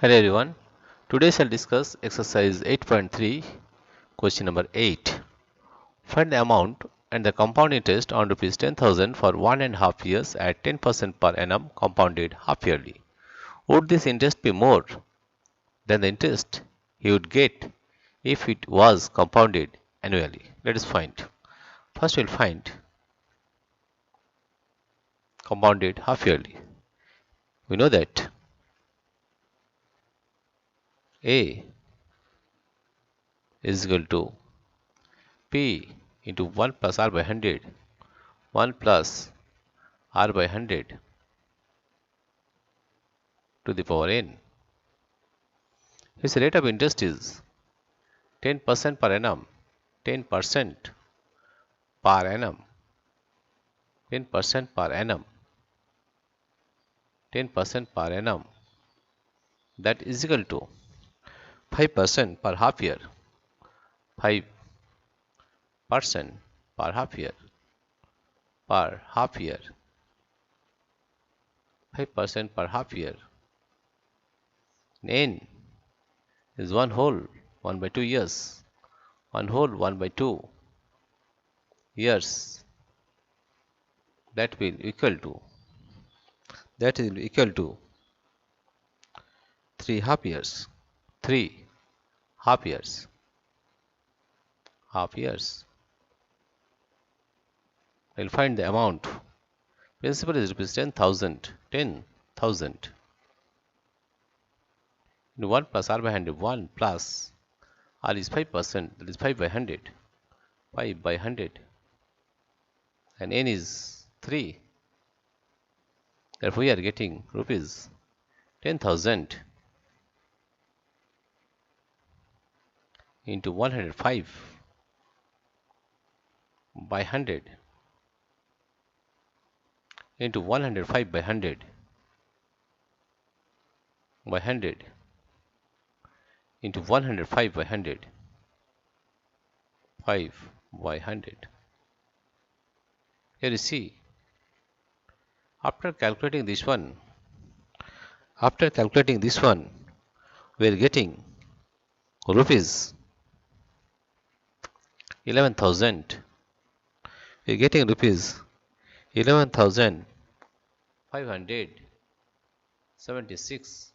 Hello everyone. Today I'll discuss exercise 8.3, question number 8. Find the amount and the compound interest on rupees 10,000 for 1.5 years at 10% per annum compounded half yearly. Would this interest be more than the interest he would get if it was compounded annually? Let us find. First we'll find compounded half yearly. We know that A is equal to P into 1 plus R by 100, 1 plus R by 100 to the power n. His rate of interest is 10% per annum, 10% per annum, 10% per annum, 10% per annum. That is equal to 5% per half year, 5% per half year, per half year, 5% per half year. N is 1 whole 1 by 2 years, 1 whole 1 by 2 years. That will equal to 3 half years, 3 half years, half years. We'll find the amount. Principal is rupees 10,000, 10,000 into 1 plus R by 100, 1 plus R is 5%, that is 5 by 100, 5 by 100, and N is 3. Therefore, we are getting rupees 10,000 into 105 by 100 into 105 by 100 by 100 into 105 by 100, 5 by 100. Here you see, after calculating this one, we are getting rupees 11,000. We are getting rupees 11,576.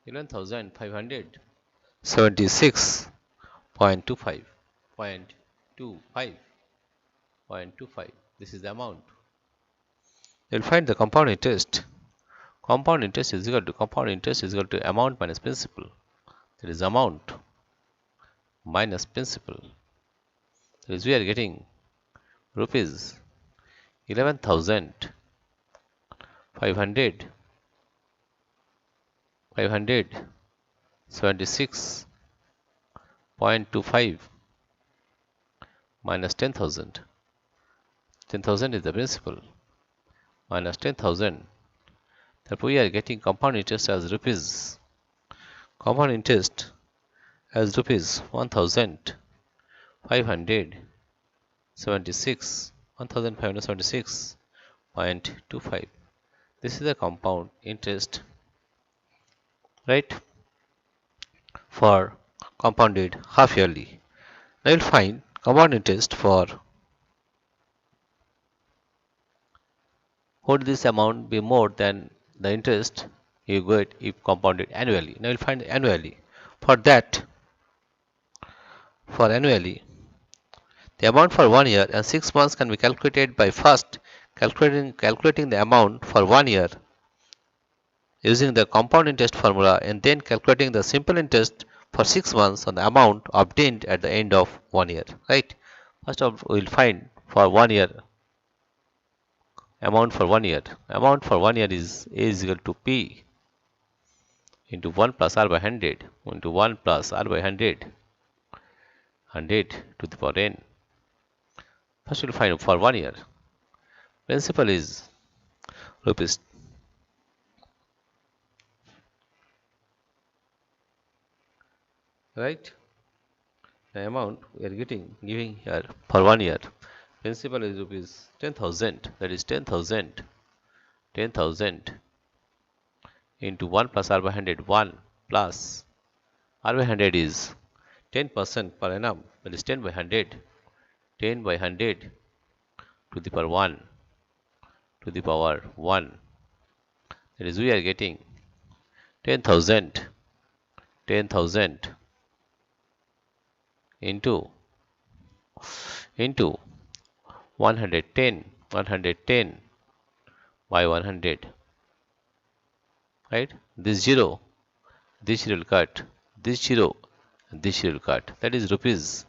11,576.25. This is the amount. You'll find the compound interest. Compound interest is equal to amount minus principal. That is amount minus principal. That is we are getting rupees 11,576.25 minus 10,000. 10,000 is the principal minus 10,000. Therefore, we are getting compound interest as rupees 1,576.25. This is the compound interest, right, for compounded half yearly. Now you'll find compound interest for, would this amount be more than the interest you get if compounded annually? Now you'll find annually. For annually, the amount for 1 year and 6 months can be calculated by first calculating the amount for 1 year using the compound interest formula and then calculating the simple interest for 6 months on the amount obtained at the end of 1 year. Right? First of all, we'll find for 1 year amount for 1 year. Amount for 1 year is A is equal to P into 1 plus R by 100 into 1 plus R by 100 to the power n. First we'll find for 1 year. Principal is rupees 10,000, right? The amount we are giving here for 1 year. Principal is rupees 10,000, that is 10,000 into 1 plus r by 100, 1 plus r by 100 is 10% per annum, that is 10 by 100, 10 by 100 to the power 1 to the power 1, that is we are getting 10,000 into 110 by 100, right? This zero will cut, this zero and this zero will cut, that is rupees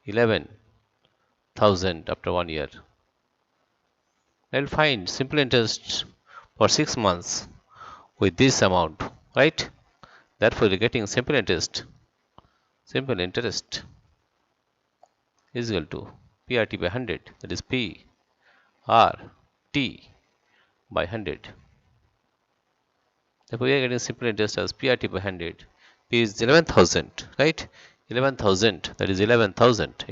11,000 after 1 year. I'll find simple interest for 6 months with this amount, right? Therefore, you're getting simple interest is equal to PRT by 100, that is PRT by 100. Therefore, we are getting simple interest as PRT by 100. P is 11,000, right? 11,000, that is 11,000.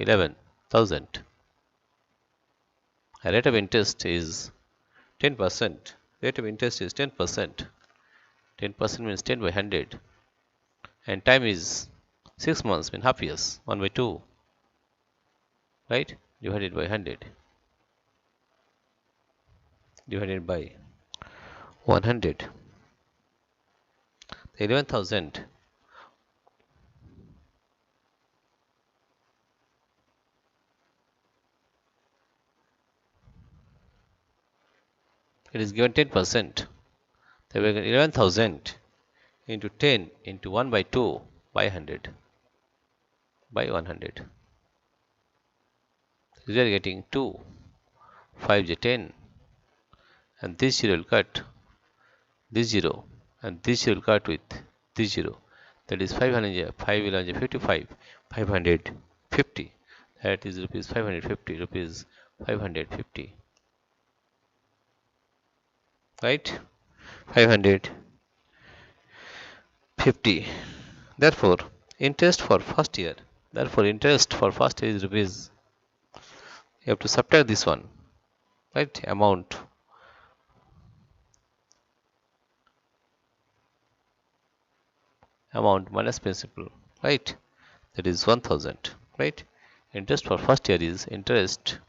Rate of interest is 10%. Rate of interest is 10%. 10% means 10 by 100. And time is 6 months, means half years, 1 by 2, right? Divided by 100. Divided by 100. 11,000 it is given 10%. So we get 11,000 into 10 into 1 by 2 by 100 by 100. So we are getting 2, 5 is 10, and this 0 will cut this 0, and this 0 will cut with this 0. That is 500, 5 will be 55, 550. That is rupees 550, rupees 550. Right? 550. Therefore, interest for first year. Interest for first year is rupees. You have to subtract this one, right? Amount minus principal, right? That is 1,000, right? Interest for first year is interest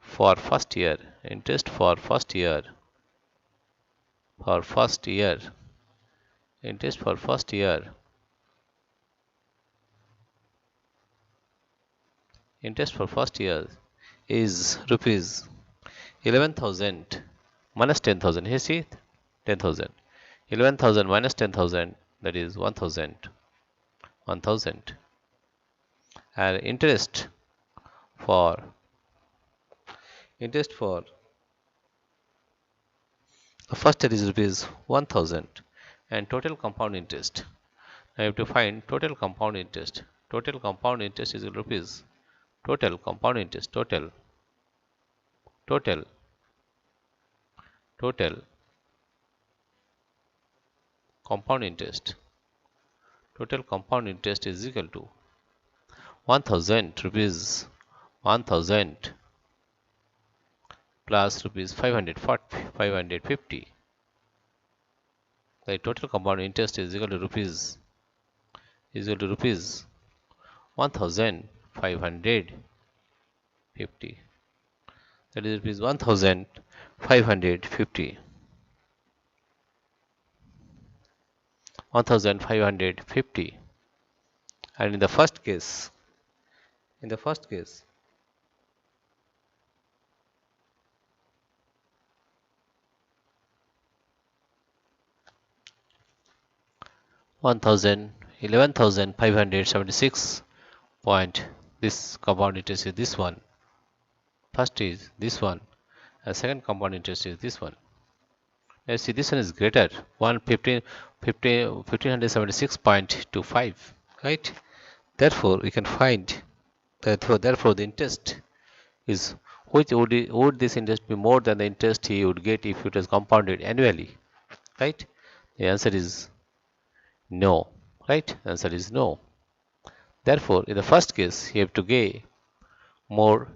for first year, interest for first year, interest for first year, interest for first year is rupees 11,000 minus 10,000. Here see 10,000, 11,000 minus 10,000, that is 1,000, 1,000. And interest for the first year is rupees 1,000, and total compound interest. I have to find total compound interest. Total compound interest is rupees. Total compound interest. Total compound interest. Total compound interest is equal to 1,000 rupees. 1,000 plus rupees 550. The total compound interest is equal to rupees 1,550. That is rupees 1,550. 1,550. And in the first case, 11,576 point, this compound interest is this one. First is this one, and second compound interest is this one. Now see, this one is greater, 1,576.25, right? Therefore, we can find that therefore the interest is, would this interest be more than the interest he would get if it was compounded annually, right? The answer is no, right? The answer is no. Therefore, in the first case, you have to more,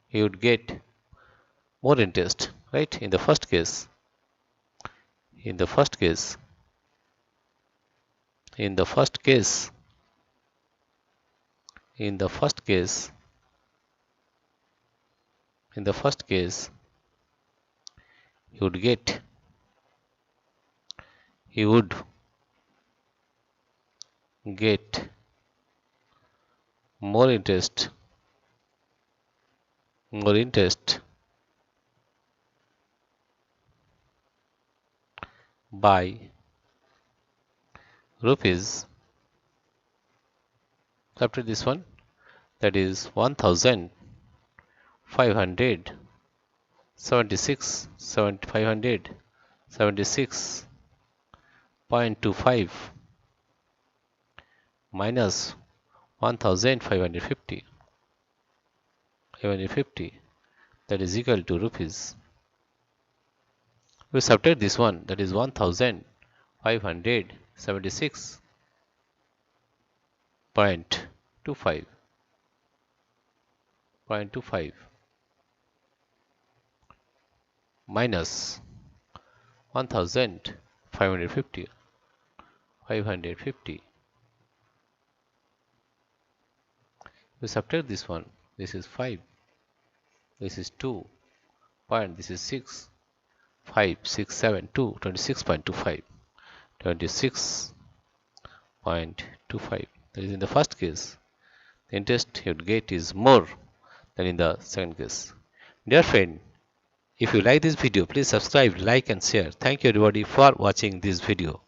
he would get more interest, right? In the first case, in the first case, in the first case, in the first case, in the first case, he would get, he would get more interest, more interest by rupees, after this one, that is 1576 576.25 minus 1550 that is equal to rupees. We subtract this one, that is 1576.25 minus 1550 we subtract this one, this is 5, this is 2 point, this is 6, 5 6 7 2 26.25 26.25. That is in the first case, the interest you would get is more than in the second case. Dear friend, if you like this video, please subscribe, like and share. Thank you everybody for watching this video.